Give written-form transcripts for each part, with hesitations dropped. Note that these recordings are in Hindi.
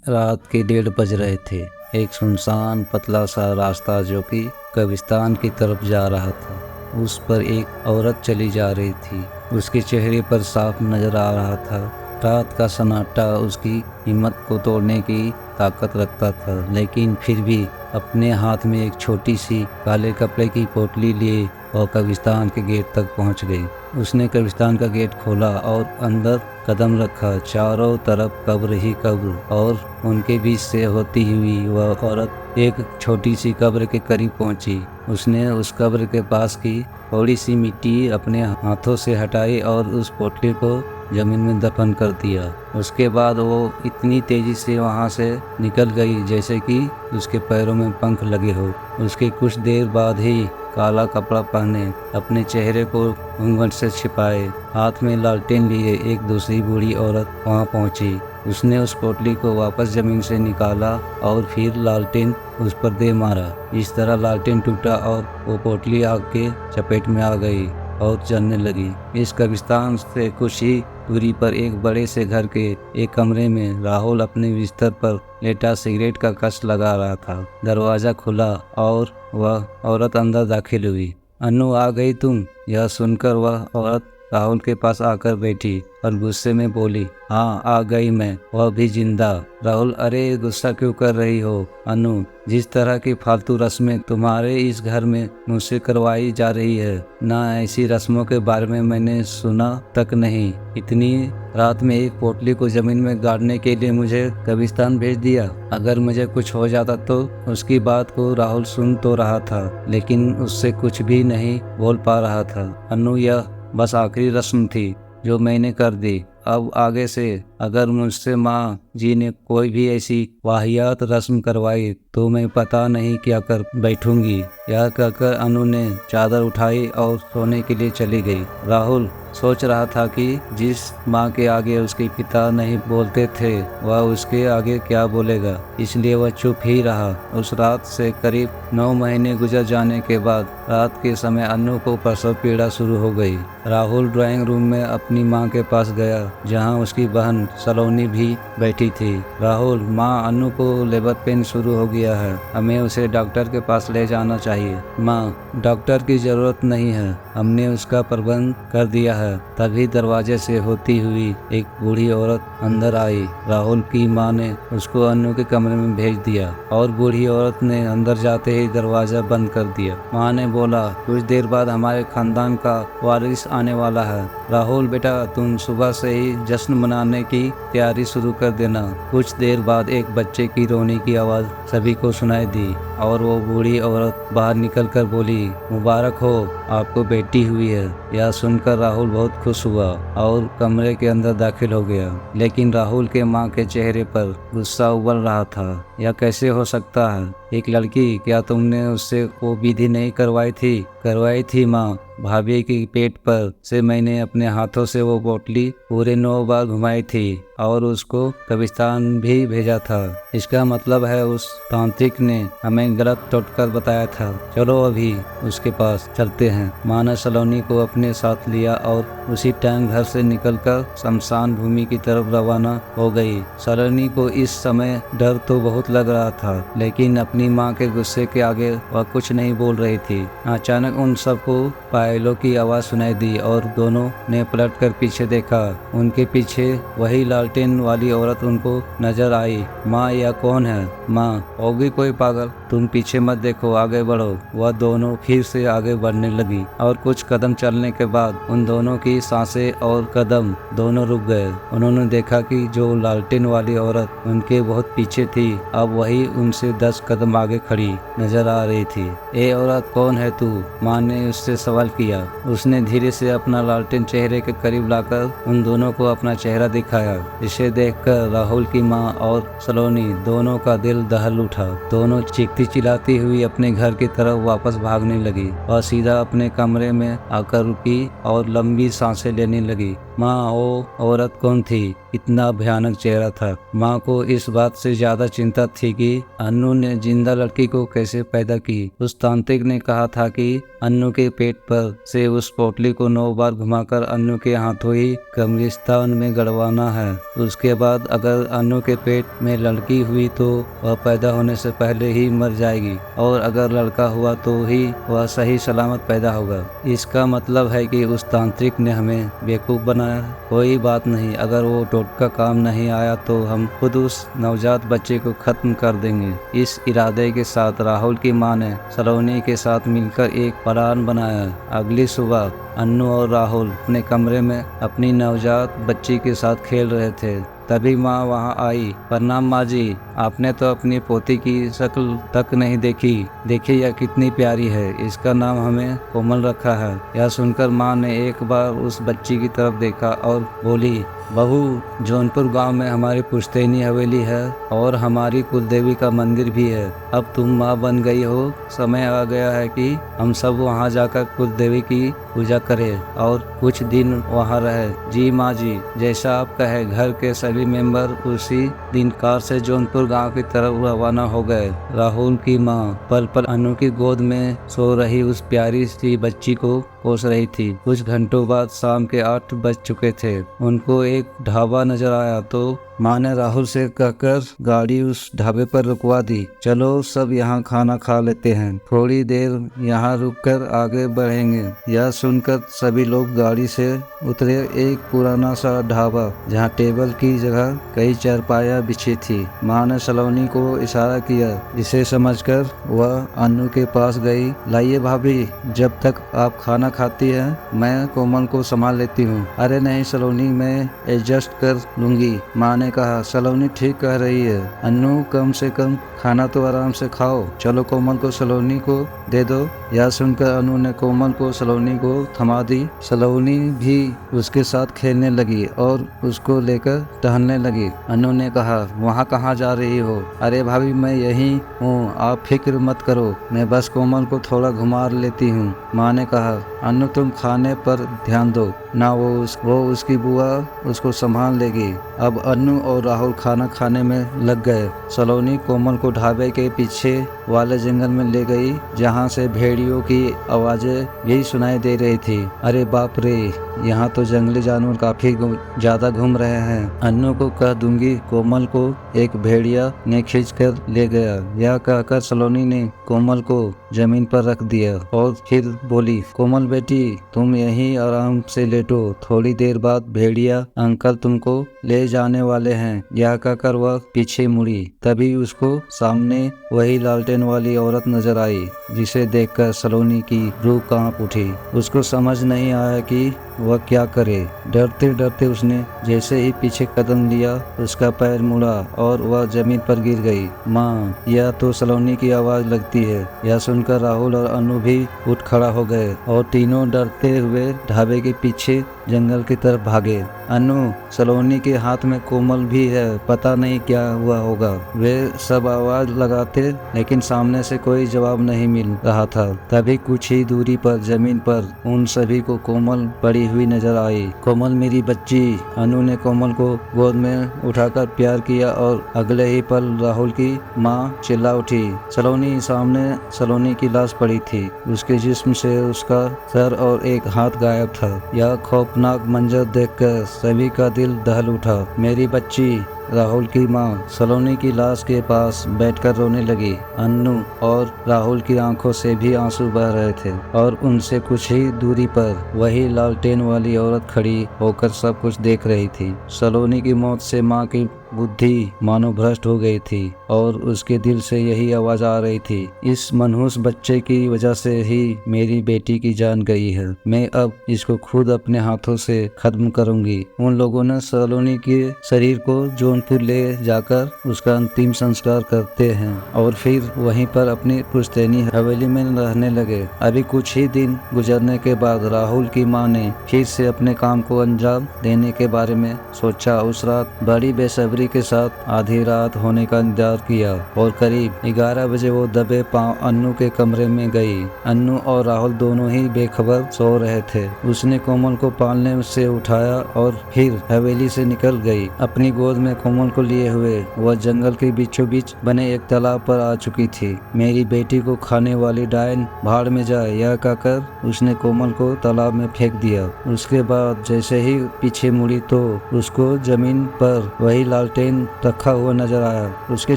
रात के 1:30 बज रहे थे। एक सुनसान पतला सा रास्ता जो कि कब्रिस्तान की तरफ जा रहा था, उस पर एक औरत चली जा रही थी। उसके चेहरे पर साफ नजर आ रहा था। रात का सन्नाटा उसकी हिम्मत को तोड़ने की ताकत रखता था, लेकिन फिर भी अपने हाथ में एक छोटी सी काले कपड़े की पोटली लिए और कब्रिस्तान के गेट तक पहुंच गई। उसने कब्रिस्तान का गेट खोला और अंदर कदम रखा। चारों तरफ कब्र ही कब्र, और उनके बीच से होती हुई वह औरत एक छोटी सी कब्र के करीब पहुंची। उसने उस कब्र के पास की थोड़ी सी मिट्टी अपने हाथों से हटाई और उस पोटली को जमीन में दफन कर दिया। उसके बाद वो इतनी तेजी से वहां से निकल गई जैसे कि उसके पैरों में पंख लगे हो। उसके कुछ देर बाद ही काला कपड़ा पहने, अपने चेहरे को घूंघट से छिपाए, हाथ में लालटेन लिए एक दूसरी बूढ़ी औरत वहां पहुंची। उसने उस पोटली को वापस जमीन से निकाला और फिर लालटेन उस पर दे मारा। इस तरह लालटेन टूटा और वो पोटली आग के चपेट में आ गई और जलने लगी। इस कब्रिस्तान से कुछ ही दूरी पर एक बड़े से घर के एक कमरे में राहुल अपने बिस्तर पर लेटा सिगरेट का कश लगा रहा था। दरवाजा खुला और वह औरत अंदर दाखिल हुई। अनु, आ गई तुम? यह सुनकर वह औरत राहुल के पास आकर बैठी और गुस्से में बोली, हाँ आ गई मैं, वह भी जिंदा। राहुल, अरे गुस्सा क्यों कर रही हो अनु? जिस तरह की फालतू रस्में तुम्हारे इस घर में मुझसे करवाई जा रही है, ना ऐसी रस्मों के बारे में मैंने सुना तक नहीं। इतनी रात में एक पोटली को जमीन में गाड़ने के लिए मुझे कब्रिस्तान भेज दिया। अगर मुझे कुछ हो जाता तो? उसकी बात को राहुल सुन तो रहा था, लेकिन उससे कुछ भी नहीं बोल पा रहा था। अनु, यह बस आखिरी रस्म थी जो मैंने कर दी। अब आगे से अगर मुझसे माँ जी ने कोई भी ऐसी वाहियात रस्म करवाई तो मैं पता नहीं क्या कर बैठूंगी। यह कहकर अनु ने चादर उठाई और सोने के लिए चली गई। राहुल सोच रहा था कि जिस माँ के आगे उसके पिता नहीं बोलते थे, वह उसके आगे क्या बोलेगा, इसलिए वह चुप ही रहा। उस रात से करीब 9 महीने गुजर जाने के बाद रात के समय अनु को प्रसव पीड़ा शुरू हो गई। राहुल ड्राइंग रूम में अपनी माँ के पास गया, जहाँ उसकी बहन सलोनी भी बैठी थी। राहुल, माँ, अनु को लेबर पेन शुरू हो गया है, हमें उसे डॉक्टर के पास ले जाना चाहिए। माँ, डॉक्टर की जरूरत नहीं है, हमने उसका प्रबंध कर दिया है। तभी दरवाजे से होती हुई एक बूढ़ी औरत अंदर आई। राहुल की माँ ने उसको अनु के कमरे में भेज दिया और बूढ़ी औरत ने अंदर जाते ही दरवाजा बंद कर दिया। माँ ने बोला, कुछ देर बाद हमारे खानदान का वारिस आने वाला है। राहुल बेटा, तुम सुबह से ही जश्न मनाने की तैयारी शुरू कर देना। कुछ देर बाद एक बच्चे की रोने की आवाज सभी को सुनाई दी और वो बूढ़ी औरत बाहर निकलकर बोली, मुबारक हो, आपको बेटी हुई है। यह सुनकर राहुल बहुत खुश हुआ और कमरे के अंदर दाखिल हो गया, लेकिन राहुल के माँ के चेहरे पर गुस्सा उबल रहा था। यह कैसे हो सकता है? एक लड़की? क्या तुमने उससे वो विधि नहीं करवाई थी? करवाई थी माँ, भाभी की पेट पर से मैंने अपने हाथों से वो पोटली पूरे 9 बार घुमाई थी और उसको कब्रिस्तान भी भेजा था। इसका मतलब है उस तांत्रिक ने हमें गलत टोटकर बताया था। चलो अभी उसके पास चलते हैं। माँ ने सलोनी को अपने साथ लिया और उसी टाइम घर से निकलकर शमशान भूमि की तरफ रवाना हो गई। सलोनी को इस समय डर तो बहुत लग रहा था, लेकिन अपनी माँ के गुस्से के आगे वह कुछ नहीं बोल रही थी। अचानक उन सबको पायलों की आवाज सुनाई दी और दोनों ने पलटकर पीछे देखा। उनके पीछे वही लालटेन वाली औरत उनको नजर आई। माँ, यह कौन है? माँ, होगी कोई पागल, तुम पीछे मत देखो, आगे बढ़ो। वह दोनों फिर से आगे बढ़ने लगी और कुछ कदम चलने के बाद उन दोनों की सांसें और कदम दोनों रुक गए। उन्होंने देखा कि जो लालटेन वाली औरत उनके बहुत पीछे थी, अब वही उनसे 10 कदम आगे खड़ी नजर आ रही थी। ए औरत, कौन है तू? माँ ने उससे सवाल किया। उसने धीरे से अपना लालटेन चेहरे के करीब लाकर उन दोनों को अपना चेहरा दिखाया। इसे देखकर राहुल की माँ और सलोनी दोनों का दिल दहल उठा। दोनों चीखती चिल्लाती हुई अपने घर की तरफ वापस भागने लगी और सीधा अपने कमरे में आकर रुकी और लंबी सांसें लेने लगी। माँ, वो औरत कौन थी? इतना भयानक चेहरा था। माँ को इस बात से ज्यादा चिंता थी कि अन्नू ने जिंदा लड़की को कैसे पैदा की। उस तांत्रिक ने कहा था कि अन्नू के पेट पर से उस पोटली को 9 बार घुमाकर अन्नू के हाथों ही कब्रिस्तान में गड़वाना है। उसके बाद अगर अन्नू के पेट में लड़की हुई तो वह पैदा होने से पहले ही मर जाएगी, और अगर लड़का हुआ तो ही वह सही सलामत पैदा होगा। इसका मतलब है कि उस तांत्रिक ने हमें बेवकूफ बनाया। कोई बात नहीं, अगर वो टोटका काम नहीं आया तो हम खुद उस नवजात बच्चे को खत्म कर देंगे। इस इरादे के साथ राहुल की मां ने सलोनी के साथ मिलकर एक प्लान बनाया। अगली सुबह अन्नू और राहुल अपने कमरे में अपनी नवजात बच्ची के साथ खेल रहे थे। तभी माँ वहाँ आई। प्रणाम माँ जी, आपने तो अपनी पोती की शक्ल तक नहीं देखी। देखिए यह कितनी प्यारी है, इसका नाम हमें कोमल रखा है। यह सुनकर माँ ने एक बार उस बच्ची की तरफ देखा और बोली, बहू, जौनपुर गांव में हमारी पुश्तैनी हवेली है और हमारी कुलदेवी का मंदिर भी है। अब तुम माँ बन गई हो, समय आ गया है कि हम सब वहाँ जाकर कुलदेवी की पूजा करें और कुछ दिन वहाँ रहे। जी माँ जी, जैसा आप कहे। घर के सभी मेंबर उसी दिन कार से जौनपुर गांव की तरफ रवाना हो गए। राहुल की माँ पल पल अन्नू की गोद में सो रही उस प्यारी सी बच्ची को पोस रही थी। कुछ घंटों बाद शाम के 8 बज चुके थे। उनको एक ढाबा नजर आया तो माँ ने राहुल से कहकर गाड़ी उस ढाबे पर रुकवा दी। चलो सब यहाँ खाना खा लेते हैं, थोड़ी देर यहाँ रुककर आगे बढ़ेंगे। यह सुनकर सभी लोग गाड़ी से उतरे। एक पुराना सा ढाबा जहाँ टेबल की जगह कई चारपाया बिछी थी। माँ ने सलोनी को इशारा किया, जिसे समझकर वह अन्नू के पास गई। लाइए भाभी, जब तक आप खाना खाती हैं मैं कोमल को संभाल लेती हूँ। अरे नहीं सलोनी, मैं एडजस्ट कर लूंगी, माँ ने कहा। सलोनी ठीक कह रही है अन्नू, कम से कम खाना तो आराम से खाओ। चलो कोमल को सलोनी को दे दो। यह सुनकर अनु ने कोमल को सलोनी को थमा दी। सलोनी भी उसके साथ खेलने लगी और उसको लेकर टहलने लगी। अनु ने कहा, वहाँ कहाँ जा रही हो? अरे भाभी, मैं यहीं हूँ, आप फिक्र मत करो, मैं बस कोमल को थोड़ा घुमा लेती हूँ, माँ ने कहा। अनु, तुम खाने पर ध्यान दो ना, वो उसकी बुआ उसको संभाल लेगी। अब अनु और राहुल खाना खाने में लग गए। सलोनी कोमल को ढाबे के पीछे वाले जंगल में ले गई, जहाँ से भेड़ियों की आवाजें भी सुनाई दे रही थी। अरे बाप रे, यहाँ तो जंगली जानवर काफी ज्यादा घूम रहे हैं। अन्नू को कह दूंगी। कोमल को एक भेड़िया ने खींच कर ले गया। यह कहकर सलोनी ने कोमल को जमीन पर रख दिया और फिर बोली, कोमल बेटी, तुम यहीं आराम से लेटो, थोड़ी देर बाद भेड़िया अंकल तुमको ले जाने वाले हैं। यह कहकर वह पीछे मुड़ी। तभी उसको सामने वही लालटेन वाली औरत नजर आई, जिसे देखकर सलोनी की रूह कांप उठी। उसको समझ नहीं आया कि वह क्या करे। डरते डरते उसने जैसे ही पीछे कदम लिया, उसका पैर मुड़ा और वह जमीन पर गिर गई। माँ, यह तो सलोनी की आवाज लगती है। यह सुनकर राहुल और अनु भी उठ खड़ा हो गए और तीनों डरते हुए ढाबे के पीछे जंगल की तरफ भागे। अनु, सलोनी के हाथ में कोमल भी है, पता नहीं क्या हुआ होगा। वे सब आवाज लगाते, लेकिन सामने से कोई जवाब नहीं मिल रहा था। तभी कुछ ही दूरी पर जमीन पर उन सभी को कोमल पड़ी हुई नजर आई। कोमल मेरी बच्ची। अनु ने कोमल को गोद में उठाकर प्यार किया और अगले ही पल राहुल की माँ चिल्ला उठी। सलोनी। सामने सलोनी की लाश पड़ी थी। उसके जिस्म से उसका सर और एक हाथ गायब था। यह खौफनाक मंजर देखकर सभी का दिल दहल उठा। मेरी बच्ची। राहुल की माँ सलोनी की लाश के पास बैठकर रोने लगी। अन्नू और राहुल की आंखों से भी आंसू बह रहे थे और उनसे कुछ ही दूरी पर वही लालटेन वाली औरत खड़ी होकर सब कुछ देख रही थी। सलोनी की मौत से माँ की बुद्धि मानो भ्रष्ट हो गई थी और उसके दिल से यही आवाज आ रही थी, इस मनहूस बच्चे की वजह से ही मेरी बेटी की जान गई है। मैं अब इसको खुद अपने हाथों से खत्म करूंगी। उन लोगों ने सलोनी के शरीर को जौनपुर ले जाकर उसका अंतिम संस्कार करते हैं और फिर वहीं पर अपनी पुश्तैनी हवेली में रहने लगे। अभी कुछ ही दिन गुजरने के बाद राहुल की माँ ने फिर से अपने काम को अंजाम देने के बारे में सोचा। उस रात बड़ी बेसब्री बेसब्री के साथ आधी रात होने का इंतजार किया और करीब 11 बजे वो दबे पांव अन्नू के कमरे में गई। अन्नू और राहुल दोनों ही बेखबर सो रहे थे। उसने कोमल को पालने से उठाया और फिर हवेली से निकल गई। अपनी गोद में कोमल को लिए हुए वह जंगल के बीचों बीच बने एक तालाब पर आ चुकी थी। मेरी बेटी को खाने वाली डायन भाड़ में जाए, यह कहकर उसने कोमल को तालाब में फेंक दिया। उसके बाद जैसे ही पीछे मुड़ी तो उसको जमीन पर वही लालटेन रखा हुआ नजर आया। उसके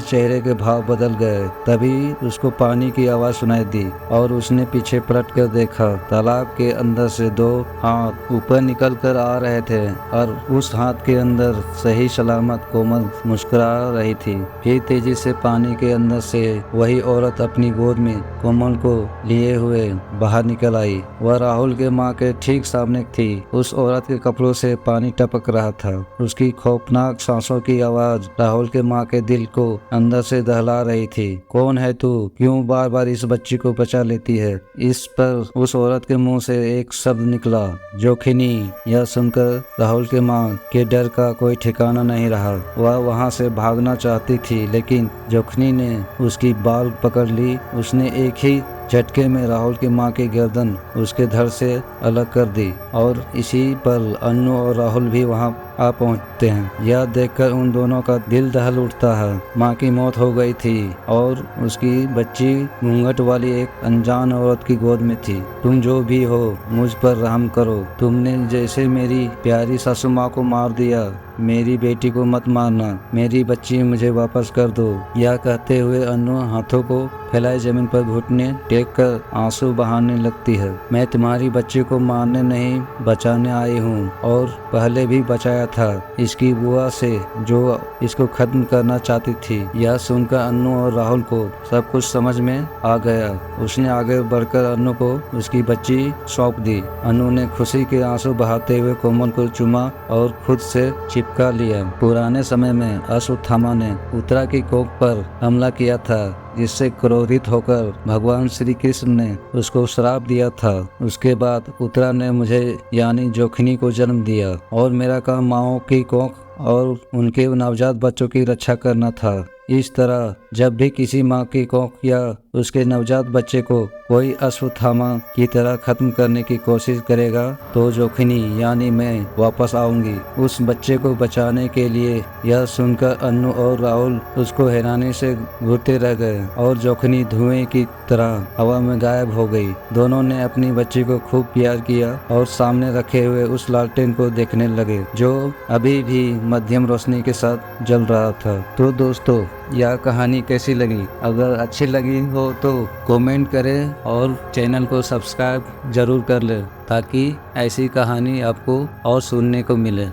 चेहरे के भाव बदल गए। तभी उसको पानी की आवाज सुनाई दी और उसने पीछे पलट कर देखा। तालाब के अंदर से 2 हाथ ऊपर निकल कर आ रहे थे और उस हाथ के अंदर सही सलामत कोमल मुस्कुरा रही थी। फिर तेजी से पानी के अंदर से वही औरत अपनी गोद में कोमल को लिए हुए बाहर निकल आई। वह राहुल के माँ के ठीक सामने थी। उस औरत के कपड़ों से पानी टपक रहा था। उसकी खौफनाक सांसों की आवाज राहुल के माँ के दिल को अंदर से दहला रही थी। कौन है तू? क्यों बार बार इस बच्ची को बचा लेती है? इस पर उस औरत के मुंह से एक शब्द निकला, जोखिनी। यह सुनकर राहुल के माँ के डर का कोई ठिकाना नहीं रहा। वह वहाँ से भागना चाहती थी लेकिन जोखिनी ने उसकी बाल पकड़ ली। उसने एक ही झटके में राहुल की माँ की गर्दन उसके धड़ से अलग कर दी और इसी पर अन्नू और राहुल भी वहाँ आ पहुँचते हैं। यह देखकर उन दोनों का दिल दहल उठता है। माँ की मौत हो गई थी और उसकी बच्ची घूंघट वाली एक अनजान औरत की गोद में थी। तुम जो भी हो मुझ पर रहम करो। तुमने जैसे मेरी प्यारी सासू माँ को मार दिया, मेरी बेटी को मत मारना। मेरी बच्ची मुझे वापस कर दो। यह कहते हुए अन्नू हाथों को फैलाए जमीन पर घुटने टेक कर आंसू बहाने लगती है। मैं तुम्हारी बच्ची को मारने नहीं बचाने आई हूँ और पहले भी बचाया था इसकी बुआ से जो इसको खत्म करना चाहती थी। यह सुनकर अन्नू और राहुल को सब कुछ समझ में आ गया। उसने आगे बढ़कर अन्नू को उसकी बच्ची सौंप दी। अन्नू ने खुशी के आंसू बहाते हुए कोमल को चूमा और खुद से चिपका लिया। पुराने समय में अश्वत्थामा ने उत्तरा की कोख पर हमला किया था, जिससे क्रोधित होकर भगवान श्री कृष्ण ने उसको श्राप दिया था। उसके बाद उत्तरा ने मुझे यानी जोखिनी को जन्म दिया और मेरा काम माँओं की कोख और उनके नवजात बच्चों की रक्षा करना था। इस तरह जब भी किसी माँ की कोख या उसके नवजात बच्चे को कोई अश्वत्थामा की तरह खत्म करने की कोशिश करेगा तो जोखिनी यानी मैं वापस आऊंगी उस बच्चे को बचाने के लिए। यह सुनकर अन्नू और राहुल उसको हैरानी से घूरते रह गए और जोखिनी धुएं की तरह हवा में गायब हो गई। दोनों ने अपनी बच्ची को खूब प्यार किया और सामने रखे हुए उस लालटेन को देखने लगे जो अभी भी मध्यम रोशनी के साथ जल रहा था। तो दोस्तों, यह कहानी कैसी लगी? अगर अच्छी लगी हो तो कमेंट करें और चैनल को सब्सक्राइब जरूर कर लें ताकि ऐसी कहानी आपको और सुनने को मिले।